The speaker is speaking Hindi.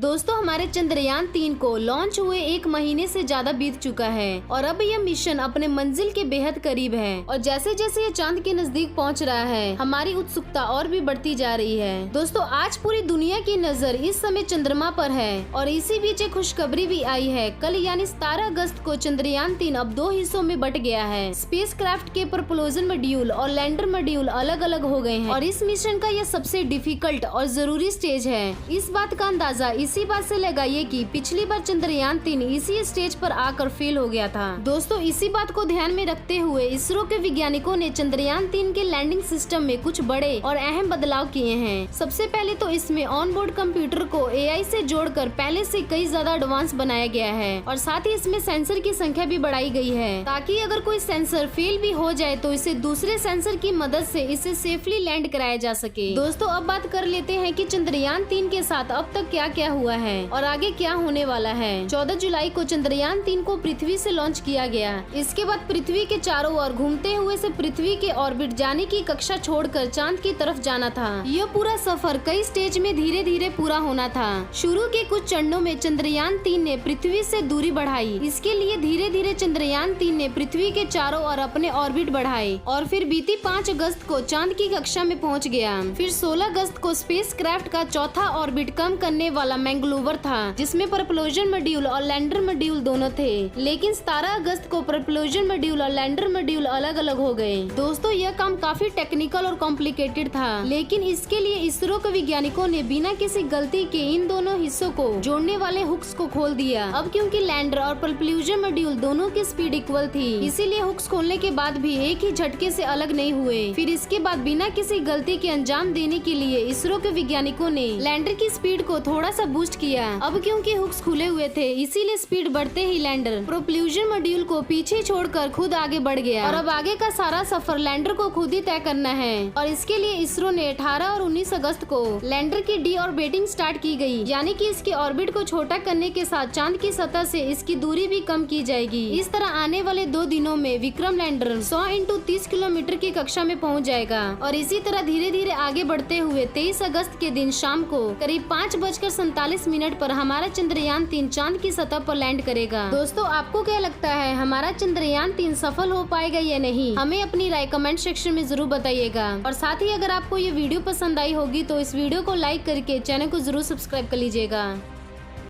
दोस्तों हमारे चंद्रयान 3 को लॉन्च हुए 1 महीने से ज्यादा बीत चुका है और अब यह मिशन अपने मंजिल के बेहद करीब है और जैसे जैसे ये चांद के नजदीक पहुंच रहा है हमारी उत्सुकता और भी बढ़ती जा रही है। दोस्तों आज पूरी दुनिया की नजर इस समय चंद्रमा पर है और इसी बीच एक खुशखबरी भी आई है। कल यानी 17 अगस्त को चंद्रयान 3 अब 2 हिस्सों में बट गया है। स्पेस क्राफ्ट के प्रपोजल मॉड्यूल और लैंडर मॉड्यूल अलग अलग हो गए हैं और इस मिशन का यह सबसे डिफिकल्ट और जरूरी स्टेज है। इस बात का अंदाजा इसी बात से लगाइए कि पिछली बार चंद्रयान 3 इसी स्टेज पर आकर फेल हो गया था। दोस्तों इसी बात को ध्यान में रखते हुए इसरो के वैज्ञानिकों ने चंद्रयान 3 के लैंडिंग सिस्टम में कुछ बड़े और अहम बदलाव किए हैं। सबसे पहले तो इसमें ऑनबोर्ड कंप्यूटर को एआई से जोड़कर पहले से कई ज्यादा एडवांस बनाया गया है और साथ ही इसमें सेंसर की संख्या भी बढ़ाई गई है ताकि अगर कोई सेंसर फेल भी हो जाए तो इसे दूसरे सेंसर की मदद से इसे सेफली लैंड कराया जा सके। दोस्तों अब बात कर लेते हैं कि चंद्रयान 3 के साथ अब तक क्या क्या हुआ है और आगे क्या होने वाला है। 14 जुलाई को चंद्रयान 3 को पृथ्वी से लॉन्च किया गया। इसके बाद पृथ्वी के चारों ओर घूमते हुए से पृथ्वी के ऑर्बिट जाने की कक्षा छोड़कर चांद की तरफ जाना था। यह पूरा सफर कई स्टेज में धीरे धीरे पूरा होना था। शुरू के कुछ चरणों में चंद्रयान 3 ने पृथ्वी से दूरी बढ़ाई। इसके लिए धीरे धीरे चंद्रयान 3 ने पृथ्वी के चारों ओर अपने ऑर्बिट बढ़ाए और फिर बीती 5 अगस्त को चांद की कक्षा में पहुंच गया। फिर 16 अगस्त को स्पेस क्राफ्ट का चौथा ऑर्बिट कम करने वाला मैंगलोवर था जिसमें प्रपोजल मॉड्यूल और लैंडर मॉड्यूल दोनों थे, लेकिन 17 अगस्त को प्रपोजल मॉड्यूल और लैंडर मॉड्यूल अलग अलग हो गए। दोस्तों यह काम काफी टेक्निकल और कॉम्प्लिकेटेड था, लेकिन इसके लिए इसरो के वैज्ञानिकों ने बिना किसी गलती के इन दोनों हिस्सों को जोड़ने वाले हुक्स को खोल दिया। अब क्योंकि लैंडर और प्रपोजल मॉड्यूल दोनों की स्पीड इक्वल थी, इसीलिए हुक्स खोलने के बाद भी एक ही झटके से अलग नहीं हुए। फिर इसके बाद बिना किसी गलती के अंजाम देने के लिए इसरो के वैज्ञानिकों ने लैंडर की स्पीड को थोड़ा सा बूस्ट किया। अब क्योंकि हुक्स खुले हुए थे इसीलिए स्पीड बढ़ते ही लैंडर प्रपोजल मॉड्यूल को पीछे छोड़कर खुद आगे बढ़ गया और अब आगे का सारा सफर लैंडर को खुद ही तय करना है और इसके लिए इसरो ने 18 और 19 अगस्त को लैंडर की डी ऑर्बिटिंग स्टार्ट की गई, यानी कि इसके ऑर्बिट को छोटा करने के साथ चांद की सतह से इसकी दूरी भी कम की जाएगी। इस तरह आने वाले 2 दिनों में विक्रम लैंडर 100 × 30 किलोमीटर की कक्षा में पहुंच जाएगा और इसी तरह धीरे धीरे आगे बढ़ते हुए 23 अगस्त के दिन शाम को करीब 5:47 पर हमारा चंद्रयान 3 चांद की सतह पर लैंड करेगा। दोस्तों आपको क्या लगता है हमारा चंद्रयान 3 सफल हो पाएगा या नहीं? हमें अपनी राय कमेंट सेक्शन में जरूर बताइएगा और साथ ही अगर आपको ये वीडियो पसंद आई होगी तो इस वीडियो को लाइक करके चैनल को जरूर सब्सक्राइब कर लीजिएगा।